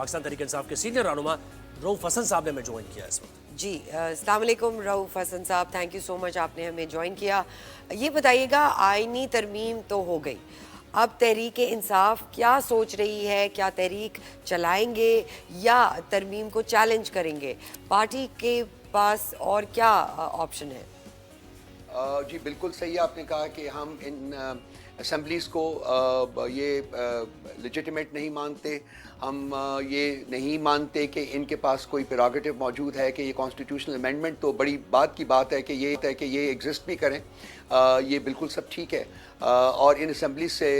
पाकिस्तान तहरीक इंसाफ के सीनियर रहनुमा रऊफ हसन साहब ने हमें ज्वाइन किया इस वक्त। जी अस्सलाम वालेकुम रऊफ हसन साहब, थैंक यू सो मच, आपने हमें ज्वाइन किया। ये बताइएगा, आईनी तरमीम तो हो गई, अब तहरीक इंसाफ क्या सोच रही है? क्या तहरीक चलाएंगे या तरमीम को चैलेंज करेंगे? पार्टी के पास और क्या ऑप्शन है? जी बिल्कुल सही आपने कहा कि हम इन असम्बलीज़ को ये लेजिटिमेट नहीं मानते। हम ये नहीं मानते कि इनके पास कोई प्रेरोगेटिव मौजूद है कि ये कॉन्स्टिट्यूशनल अमेंडमेंट तो बड़ी बात की बात है कि ये एग्जिस्ट भी करें, ये बिल्कुल सब ठीक है। और इन असम्बलीज से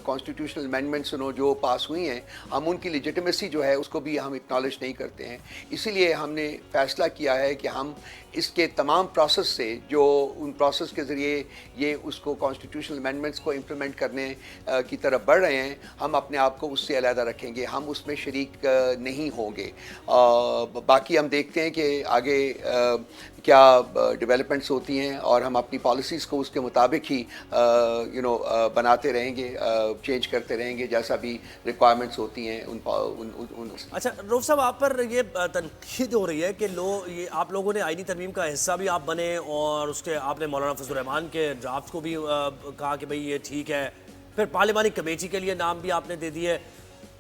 कॉन्स्टिट्यूशनल अमेंडमेंट्स जो पास हुई हैं, हम उनकी लेजिटिमेसी जो है उसको भी हम एक्नॉलेज नहीं करते हैं। इसीलिए हमने फ़ैसला किया है कि हम इसके तमाम प्रोसेस से, जो उन प्रोसेस के ज़रिए ये उसको कॉन्स्टिट्यूशनल अमेंडमेंट्स को इम्प्लीमेंट करने की तरफ बढ़ रहे हैं, हम अपने आप को उससे अलहदा रखेंगे, हम उसमें शरीक नहीं होंगे। बाकी हम देखते हैं कि आगे क्या डेवलपमेंट्स होती हैं और हम अपनी पॉलिसीज़ को उसके मुताबिक ही बनाते रहेंगे, चेंज करते रहेंगे जैसा भी रिक्वायरमेंट्स होती हैं उन। अच्छा रऊफ साहब, आप पर ये तनकीद हो रही है कि ये आप लोगों ने आईनी तरमीम का हिस्सा भी आप बने और उसके आपने मौलाना फजल रहमान के ड्राफ्ट को भी कहा कि भाई ये ठीक है, फिर पार्लिमानी कमेटी के लिए नाम भी आपने दे दिए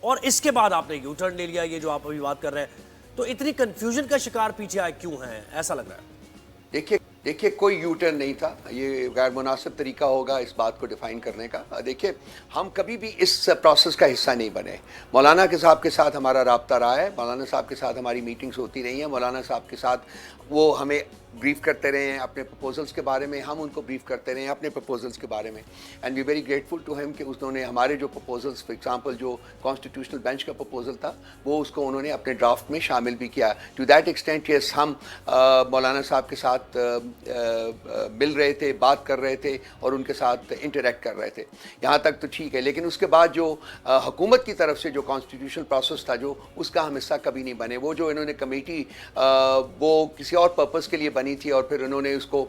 और इसके बाद आपने यू टर्न ले लिया, ये जो आप अभी बात कर रहे हैं। तो इतनी कन्फ्यूजन का शिकार पीछे आए क्यों हैं, ऐसा लग रहा है? देखिए कोई यू टर्न नहीं था, ये गैर मुनासिब तरीका होगा इस बात को डिफ़ाइन करने का। देखिए हम कभी भी इस प्रोसेस का हिस्सा नहीं बने। मौलाना के साहब के साथ हमारा राब्ता रहा है, मौलाना साहब के साथ हमारी मीटिंग्स होती रही हैं, मौलाना साहब के साथ वो हमें ब्रीफ करते रहे हैं अपने प्रपोजल्स के बारे में, हम उनको ब्रीफ करते रहे हैं अपने प्रपोजल्स के बारे में। And we very grateful to him कि उन्होंने हमारे जो प्रपोजल्स, फॉर एग्जांपल जो कॉन्स्टिट्यूशनल बेंच का प्रपोजल था, वो उसको उन्होंने अपने ड्राफ्ट में शामिल भी किया। टू दैट एक्सटेंट यस, हम मौलाना साहब के साथ मिल रहे थे, बात कर रहे थे और उनके साथ इंटरेक्ट कर रहे थे, यहाँ तक तो ठीक है। लेकिन उसके बाद जो हुकूमत की तरफ से जो कॉन्स्टिट्यूशनल प्रोसेस था, जो उसका हम हिस्सा कभी नहीं बने। वो जो इन्होंने कमेटी वो किसी और पर्पज़ के लिए बनी थी और फिर उन्होंने उसको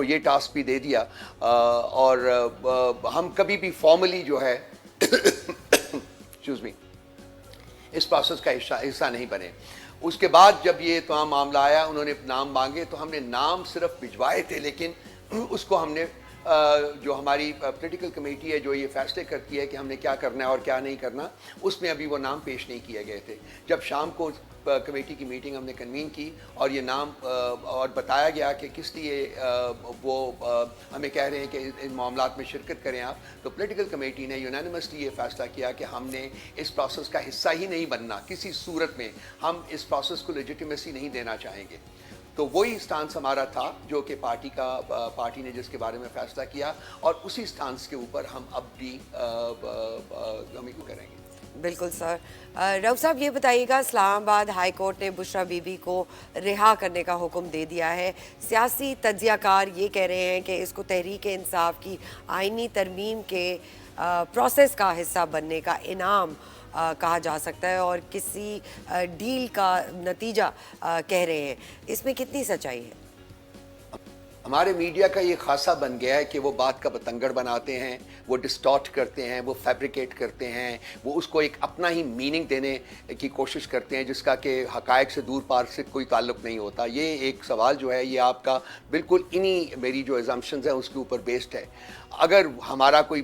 ये टास्क भी दे दिया, और हम कभी भी फॉर्मली जो है एक्सक्यूज़ मी, इस प्रोसेस का हिस्सा नहीं बने। उसके बाद जब ये तमाम मामला आया, उन्होंने नाम मांगे तो हमने नाम सिर्फ भिजवाए थे, लेकिन उसको हमने जो हमारी पॉलिटिकल कमेटी है जो ये फैसले करती है कि हमने क्या करना है और क्या नहीं करना, उसमें अभी वो नाम पेश नहीं किए गए थे। जब शाम को कमेटी की मीटिंग हमने कन्वीन की और ये नाम और बताया गया कि किस लिए वो हमें कह रहे हैं कि इन मामलात में शिरकत करें आप, तो पॉलिटिकल कमेटी ने यूनानिमसली ये फैसला किया कि हमने इस प्रोसेस का हिस्सा ही नहीं बनना, किसी सूरत में हम इस प्रोसेस को लेजिटिमेसी नहीं देना चाहेंगे। तो वही स्टांस हमारा था जो कि पार्टी ने जिसके बारे में फ़ैसला किया, और उसी स्टांस के ऊपर हम अब भी हम करेंगे। बिल्कुल सर। रऊफ साहब ये बताइएगा, इस्लामाबाद हाई कोर्ट ने बुशरा बीबी को रिहा करने का हुक्म दे दिया है। सियासी तज्जियाकार ये कह रहे हैं कि इसको तहरीक इंसाफ की आईनी तरमीम के प्रोसेस का हिस्सा बनने का इनाम कहा जा सकता है और किसी डील का नतीजा कह रहे हैं। इसमें कितनी सच्चाई है? हमारे मीडिया का ये खासा बन गया है कि वो बात का बतंगड़ बनाते हैं, वो डिस्टॉर्ट करते हैं, वो फैब्रिकेट करते हैं, वो उसको एक अपना ही मीनिंग देने की कोशिश करते हैं जिसका कि हकायक से दूर पार से कोई ताल्लुक़ नहीं होता। ये एक सवाल जो है ये आपका बिल्कुल इन्हीं मेरी जो एजम्पशंस हैं उसके ऊपर बेस्ड है। अगर हमारा कोई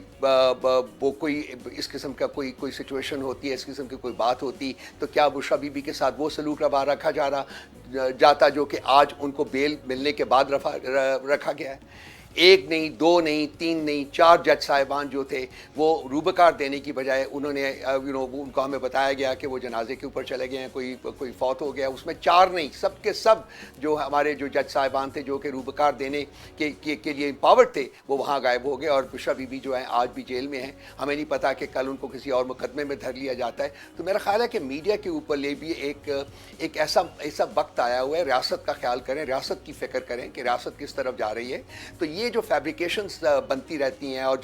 इस किस्म का कोई सिचुएशन होती है, इस किस्म की कोई बात होती, तो क्या बुशरा बीबी के साथ वो सलूक रवा रखा जाता जो कि आज उनको बेल मिलने के बाद रखा गया है? एक नहीं, दो नहीं, तीन नहीं, 4 जज साहिबान जो थे वो रूबकार देने की बजाय उन्होंने उनको हमें बताया गया कि वो जनाजे के ऊपर चले गए हैं, कोई फौत हो गया। उसमें 4 नहीं, सब के सब जो हमारे जो जज साहिबान थे जो कि रूबकार देने के लिए एम्पावर्ड थे, वो वहाँ गायब हो गए। और बुशरा बीबी जो है आज भी जेल में हैं, हमें नहीं पता कि कल उनको किसी और मुकदमे में धर लिया जाता है। तो मेरा ख्याल है कि मीडिया के ऊपर ले भी एक ऐसा वक्त आया हुआ है, रियासत का ख्याल करें, रियासत की फ़िक्र करें कि रियासत किस तरफ जा रही है। तो ये जो फैब्रिकेशंस बनती रहती हैं और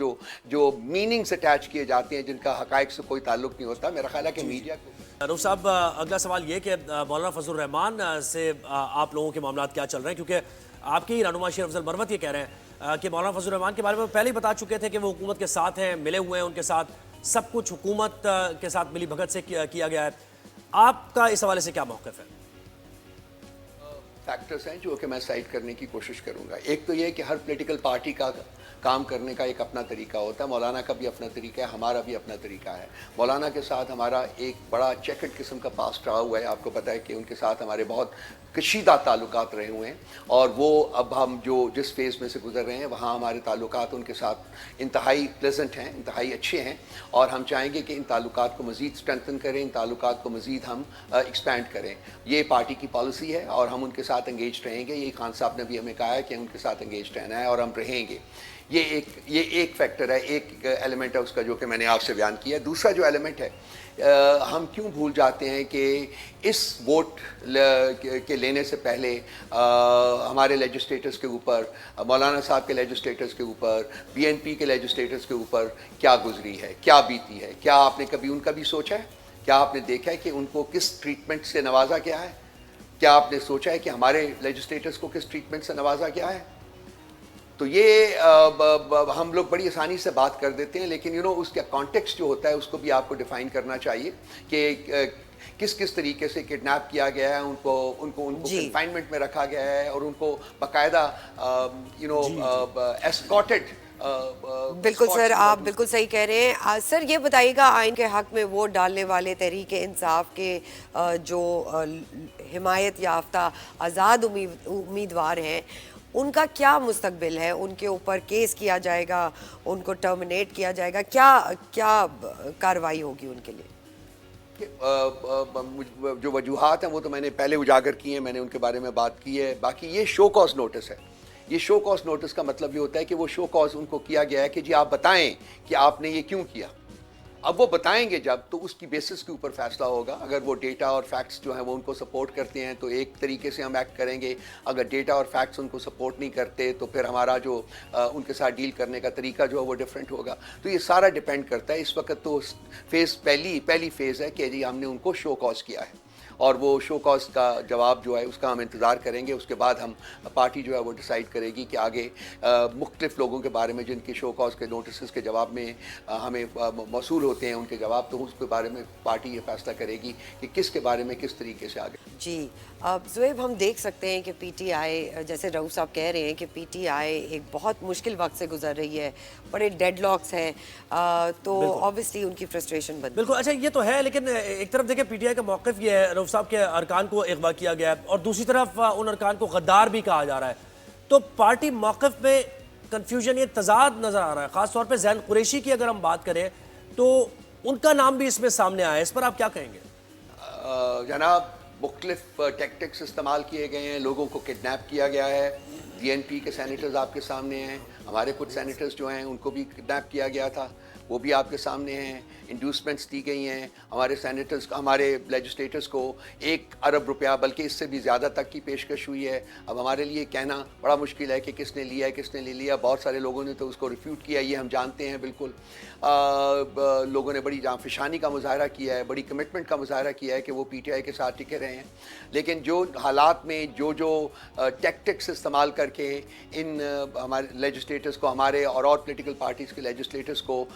जो मीनिंग्स अटैच किए जाते हैं जिनका हकायक से कोई ताल्लुक नहीं होता, मेरा ख्याल है कि मीडिया को। रऊफ साहब, अगला सवाल ये कि मौलाना फजल रहमान से आप लोगों के मामलात क्या चल रहे हैं, क्योंकि आपके ही रहनुमा शेर अफजल मरवत ये कह रहे हैं कि मौलाना फजल रहमान के बारे में पहले ही बता चुके थे कि वो हुकूमत के साथ हैं, मिले हुए हैं उनके साथ, सब कुछ हुकूमत के साथ मिली भगत से किया गया है। आपका इस हवाले से क्या मौक़िफ़ है? फैक्टर्स हैं जो कि मैं साइड करने की कोशिश करूंगा। एक तो ये कि हर पॉलिटिकल पार्टी का काम करने का एक अपना तरीका होता है। मौलाना का भी अपना तरीका है, हमारा भी अपना तरीका है। मौलाना के साथ हमारा एक बड़ा चेकर्ड किस्म का पास्ट रहा हुआ है। आपको पता है कि उनके साथ हमारे बहुत कशीदा ताल्लुकात रहे हुए हैं, और वो अब हम जो जिस फेज़ में से गुजर रहे हैं वहाँ हमारे ताल्लुकात उनके साथ इंतहाई प्लेजेंट हैं, इंतहाई अच्छे हैं, और हम चाहेंगे कि इन ताल्लुकात को मज़ीद स्ट्रेंथन करें, इन ताल्लुकात को मज़ीद हम एक्सपैंड करें। ये पार्टी की पॉलिसी है और हम उनके साथ इंगेज रहेंगे। ये खान साहब ने भी हमें कहा है कि उनके साथ इंगेज रहना है और हम रहेंगे। ये एक फैक्टर है, एक एलिमेंट है उसका जो कि मैंने आपसे बयान किया। दूसरा जो एलिमेंट है, हम क्यों भूल जाते हैं कि इस वोट के लेने से पहले हमारे लेजिस्लेटर्स के ऊपर, मौलाना साहब के लेजिस्लेटर्स के ऊपर, बीएनपी के लेजिस्लेटर्स के ऊपर क्या गुजरी है, क्या बीती है? क्या आपने कभी उनका भी सोचा है? क्या आपने देखा है कि उनको किस ट्रीटमेंट से नवाजा गया है? क्या आपने सोचा है कि हमारे लेजिस्लेटर्स को किस ट्रीटमेंट से नवाजा गया है? तो ये हम लोग बड़ी आसानी से बात कर देते हैं, लेकिन उसका कॉन्टेक्स्ट जो होता है उसको भी आपको डिफाइन करना चाहिए कि किस किस तरीके से किडनैप किया गया है, उनको कन्फाइनमेंट में रखा गया है, और उनको बाकायदा एस्कॉर्टेड। बिल्कुल सर, आप बिल्कुल सही कह रहे हैं। सर ये बताइएगा, आइन के हक में वोट डालने वाले तहरीक इंसाफ के जो हिमायत याफ्ता आज़ाद उम्मीदवार हैं, उनका क्या मुस्तकबिल है? उनके ऊपर केस किया जाएगा, उनको टर्मिनेट किया जाएगा, क्या कार्रवाई होगी उनके लिए? जो वजूहात हैं वो तो मैंने पहले उजागर किए हैं, मैंने उनके बारे में बात की है। बाकी ये शो कॉज नोटिस है। ये शो कॉज नोटिस का मतलब ये होता है कि वो शो कॉज उनको किया गया है कि जी आप बताएं कि आपने ये क्यों किया। अब वो बताएंगे जब, तो उसकी बेसिस के ऊपर फैसला होगा। अगर वो डेटा और फैक्ट्स जो हैं वो उनको सपोर्ट करते हैं तो एक तरीके से हम एक्ट करेंगे। अगर डेटा और फैक्ट्स उनको सपोर्ट नहीं करते तो फिर हमारा जो उनके साथ डील करने का तरीका जो है वो डिफरेंट होगा। तो ये सारा डिपेंड करता है। इस वक्त तो फेज़ पहली फेज़ है कि जी हमने उनको शो कॉज किया है, और वो शो कॉज का जवाब जो है उसका हम इंतज़ार करेंगे। उसके बाद हम पार्टी जो है वो डिसाइड करेगी कि आगे मुख्तलिफ लोगों के बारे में जिनके शो कॉज के नोटिस के जवाब में हमें मौसूल होते हैं उनके जवाब, तो उसके बारे में पार्टी ये फैसला करेगी कि किसके बारे में किस तरीके से आगे। जी, अब ज़ुएब हम देख सकते हैं कि पीटीआई, जैसे रऊफ साहब कह रहे हैं कि पीटीआई एक बहुत मुश्किल वक्त से गुजर रही है, बड़े डेडलॉक्स हैं, तो ऑब्वियसली उनकी फ्रस्ट्रेशन बनती है। बिल्कुल, अच्छा ये तो है, लेकिन एक तरफ देखिए पीटीआई का मौक़िफ़ ये है, रऊफ साहब के अरकान को अगवा किया गया है, और दूसरी तरफ उन अरकान को गद्दार भी कहा जा रहा है। तो पार्टी मौक़िफ़ में कन्फ्यूजन, ये तज़ाद नज़र आ रहा है। ख़ास तौर पर ज़ैन कुरैशी की अगर हम बात करें तो उनका नाम भी इसमें सामने आया है। इस पर आप क्या कहेंगे? जनाब, मुख्तलिफ टैक्टिक्स इस्तेमाल किए गए हैं, लोगों को किडनैप किया गया है। बीएनपी के सेनेटर्स आपके सामने हैं, हमारे कुछ सेनेटर्स जो हैं उनको भी किडनैप किया गया था, वो भी आपके सामने हैं। इंड्यूसमेंट्स दी गई हैं हमारे सेनेटर्स, हमारे लेजिस्लेटर्स को 1 अरब रुपया, बल्कि इससे भी ज़्यादा तक की पेशकश हुई है। अब हमारे लिए कहना बड़ा मुश्किल है कि किसने लिया है, किसने नहीं लिया। बहुत सारे लोगों ने तो उसको रिफ्यूट किया, ये हम जानते हैं बिल्कुल। लोगों ने बड़ी जांफिशानी का मुजाहरा किया है, बड़ी कमिटमेंट का मुजाहरा किया है कि वो पीटीआई के साथ टिके रहे हैं। लेकिन जो हालात में जो टैक्टिक्स इस्तेमाल करके इन हमारे लेजिस्लेटर्स को, हमारे और पॉलिटिकल पार्टीज़ के लेजिस्लेटर्स को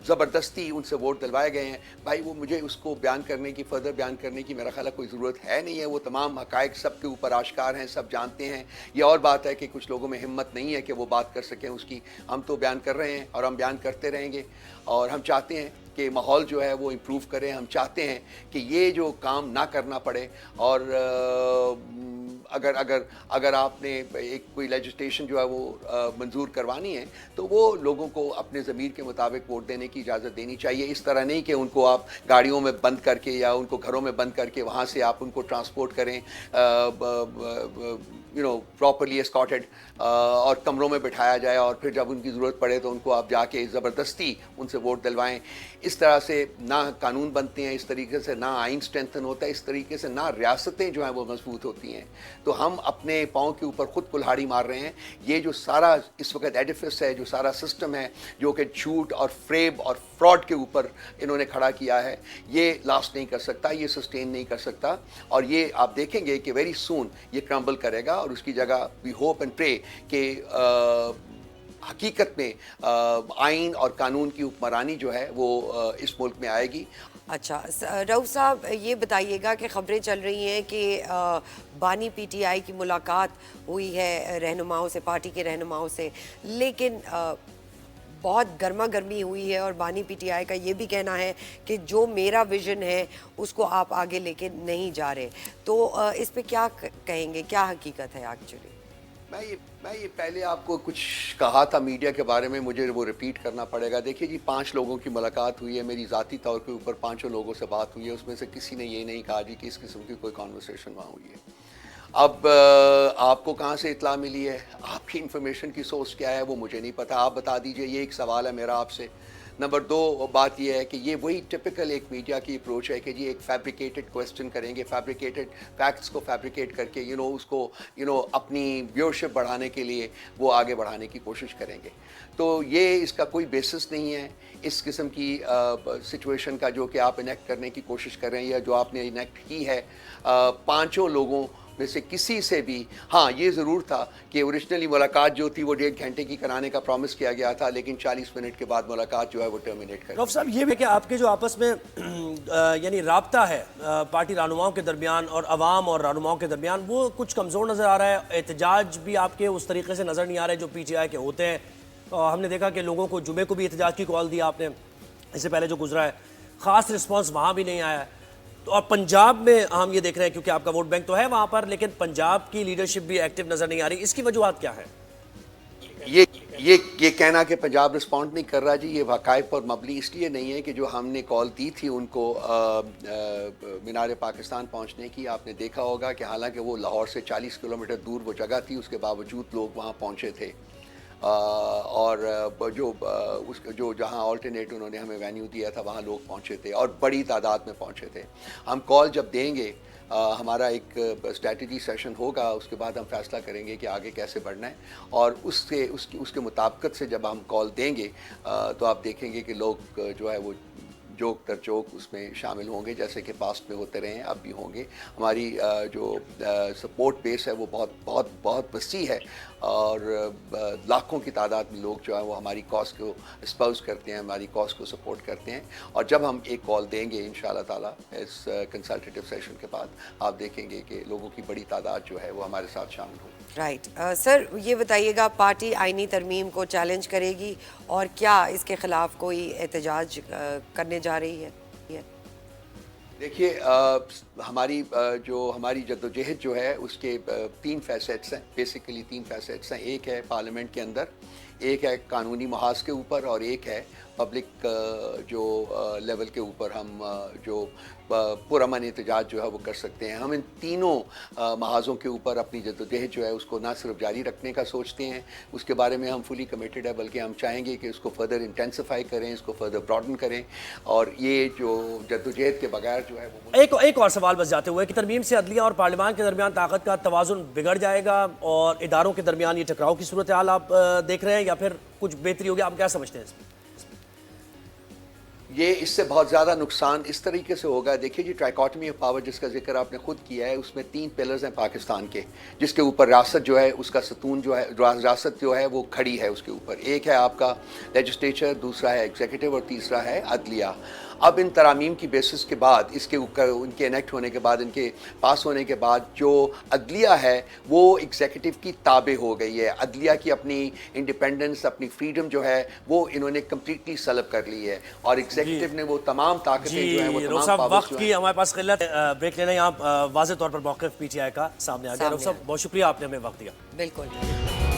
ज़बरदस्ती उनसे वोट दिलवाए गए हैं, भाई वो मुझे उसको फर्दर बयान करने की मेरा ख्याल है कोई ज़रूरत है नहीं है। वो तमाम हक़ाइक़ सब के ऊपर आश्कार हैं, सब जानते हैं। ये और बात है कि कुछ लोगों में हिम्मत नहीं है कि वो बात कर सकें उसकी। हम तो बयान कर रहे हैं और हम बयान करते रहेंगे, और हम चाहते हैं कि माहौल जो है वो इम्प्रूव करें। हम चाहते हैं कि ये जो काम ना करना पड़े, और अगर आपने एक कोई लेजिस्लेशन जो है वो मंजूर करवानी है तो वो लोगों को अपने ज़मीर के मुताबिक वोट देने की इजाज़त देनी चाहिए। इस तरह नहीं कि उनको आप गाड़ियों में बंद करके या उनको घरों में बंद करके वहाँ से आप उनको ट्रांसपोर्ट करें, प्रॉपरली एस्कॉर्टेड, और कमरों में बिठाया जाए, और फिर जब उनकी ज़रूरत पड़े तो उनको आप जाके ज़बरदस्ती उनसे वोट दिलवाएं। इस तरह से ना कानून बनते हैं, इस तरीके से ना आइन स्ट्रेंथन होता है, इस तरीके से ना रियासतें जो हैं वो मजबूत होती हैं। तो हम अपने पाँव के ऊपर ख़ुद कुल्हाड़ी मार रहे हैं। ये जो सारा इस वक्त एडिफिस है, जो सारा सिस्टम है जो कि झूठ और फ्रेब और फ्रॉड के ऊपर इन्होंने खड़ा किया है, ये लास्ट नहीं कर सकता, ये सस्टेन नहीं कर सकता, और ये आप देखेंगे कि वेरी सून ये क्रम्बल करेगा। और उसकी जगह वी होप एंड प्रे कि हकीकत में आइन और कानून की हुक्मरानी जो है वो इस मुल्क में आएगी। अच्छा रऊफ साहब ये बताइएगा कि खबरें चल रही हैं कि बानी पीटीआई की मुलाकात हुई है रहनुमाओं से, पार्टी के रहनुमाओं से, लेकिन बहुत गर्मा गर्मी हुई है और बानी पीटीआई का ये भी कहना है कि जो मेरा विज़न है उसको आप आगे लेके नहीं जा रहे, तो इस पे क्या कहेंगे, क्या हकीकत है एक्चुअली? मैं ये पहले आपको कुछ कहा था मीडिया के बारे में, मुझे वो रिपीट करना पड़ेगा। देखिए जी, 5 लोगों की मुलाकात हुई है, मेरी ज़ाती तौर के ऊपर 5 लोगों से बात हुई है, उसमें से किसी ने ये नहीं कहा जी कि इस किस्म की कोई कॉन्वर्सेशन वहाँ हुई है। अब आपको कहाँ से इत्ला मिली है, आपकी इन्फॉर्मेशन की सोर्स क्या है वो मुझे नहीं पता, आप बता दीजिए। ये एक सवाल है मेरा आपसे। नंबर 2 बात यह है कि ये वही टिपिकल एक मीडिया की अप्रोच है कि जी एक फैब्रिकेटेड क्वेश्चन करेंगे, फैब्रिकेटेड फैक्ट्स को फैब्रिकेट करके उसको अपनी व्यूअरशिप बढ़ाने के लिए वो आगे बढ़ाने की कोशिश करेंगे। तो ये इसका कोई बेसिस नहीं है इस किस्म की सिचुएशन का जो कि आप इनेक्ट करने की कोशिश कर रहे हैं या जो आपने इनेक्ट की है। 5 लोगों में से किसी से भी, हाँ ये ज़रूर था कि ओरिजिनली मुलाकात जो थी वो 1.5 घंटे की कराने का प्रॉमिस किया गया था, लेकिन 40 मिनट के बाद मुलाकात जो है वो टर्मिनेट कर। रऊफ साहब ये भी कि आपके जो आपस में यानी राब्ता है पार्टी रहनुमाओं के दरमियान और अवाम और रहनुमाओं के दरमियान, वो कुछ कमज़ोर नज़र आ रहा है। एहतजाज भी आपके उस तरीके से नज़र नहीं आ रहे जो पीटीआई के होते हैं। हमने देखा कि लोगों को जुमे को भी एहतजाज की कॉल दी आपने, इससे पहले जो गुजरा है ख़ास रिस्पॉन्स वहाँ भी नहीं आया है। तो और पंजाब में हम ये देख रहे हैं क्योंकि आपका वोट बैंक तो है वहाँ पर, लेकिन पंजाब की लीडरशिप भी एक्टिव नज़र नहीं आ रही, इसकी वजूहत क्या है? ये कहना कि पंजाब रिस्पॉन्ड नहीं कर रहा जी, ये वाक़ाइब पर मबनी इसलिए नहीं है कि जो हमने कॉल दी थी उनको मीनार पाकिस्तान पहुंचने की, आपने देखा होगा कि हालांकि वो लाहौर से 40 किलोमीटर दूर वो जगह थी, उसके बावजूद लोग वहाँ पहुँचे थे। और जो जहाँ ऑल्टरनेट उन्होंने हमें वेन्यू दिया था वहाँ लोग पहुँचे थे और बड़ी तादाद में पहुँचे थे। हम कॉल जब देंगे, हमारा एक स्ट्रैटेजी सेशन होगा, उसके बाद हम फैसला करेंगे कि आगे कैसे बढ़ना है, और उसके मुताबिकत से जब हम कॉल देंगे तो आप देखेंगे कि लोग जो है वो जोक तर जोक उसमें शामिल होंगे, जैसे कि पास्ट में होते रहे हैं अब भी होंगे। हमारी जो सपोर्ट बेस है वो बहुत बहुत बहुत वसी है और लाखों की तादाद में लोग जो है वो हमारी कॉज को स्पाउस करते हैं, हमारी कॉज को सपोर्ट करते हैं। और जब हम एक कॉल देंगे इंशाल्लाह ताला इस कंसल्टेटिव सेशन के बाद, आप देखेंगे कि लोगों की बड़ी तादाद जो है वो हमारे साथ शामिल होगी। राइट सर ये बताइएगा, पार्टी आईनी तरमीम को चैलेंज करेगी और क्या इसके खिलाफ कोई एहतजाज करने जा रही है? देखिए हमारी जद्दोजहद जो है उसके 3 फैसेट्स हैं, बेसिकली 3 फैसेट्स हैं। एक है पार्लियामेंट के अंदर, एक है कानूनी महाज के ऊपर, और एक है पब्लिक जो लेवल के ऊपर हम जो पुरअमन एहतजाज जो है वो कर सकते हैं। हम इन तीनों महाजों के ऊपर अपनी जद्दोजहद जो है उसको ना सिर्फ जारी रखने का सोचते हैं, उसके बारे में हम फुली कमिटेड है, बल्कि हम चाहेंगे कि इसको फर्दर इंटेंसिफाई करें, इसको फर्दर ब्रॉडन करें, और ये जो जद्दोजहद के बगैर जो है वो एक और सवाल बस जाते हुए कि तरमीम से अदलिया और पार्लियामान के दरमियान ताकत का तवाज़ुन बिगड़ जाएगा और इदारों के दरमियान ये टकराव की सूरत हाल आप देख रहे हैं या फिर कुछ बेहतरी होगी, आप क्या समझते हैं इसमें? ये इससे बहुत ज़्यादा नुकसान इस तरीके से होगा। देखिए जी, ट्राइकॉटमी ऑफ पावर जिसका जिक्र आपने खुद किया है, उसमें 3 पिलर्स हैं पाकिस्तान के, जिसके ऊपर रियासत जो है उसका सतून जो है, रियासत जो है वो खड़ी है उसके ऊपर। एक है आपका लेजिस्लेचर, दूसरा है एग्जीक्यूटिव और तीसरा है अदलिया। अब इन तरामीम की बेसिस के बाद, इसके ऊपर उनके इनेक्ट होने के बाद, इनके पास होने के बाद, जो अदलिया है वो एग्जीक्यूटिव की ताबे हो गई है। अदलिया की अपनी इंडिपेंडेंस, अपनी फ्रीडम जो है वो इन्होंने कम्प्लीटली सलब कर ली है, और एग्जीक्यूटिव ने वो तमाम ताकतें जो है वो तमाम पावर्स वक्त की हमारे पास किल्लत, ब्रेक लेना यहाँ वाज़ेह तौर पर मौक़िफ़ पीटीआई का सामने आ गया। रऊफ साहब बहुत शुक्रिया, आपने हमें वक्त दिया। बिल्कुल।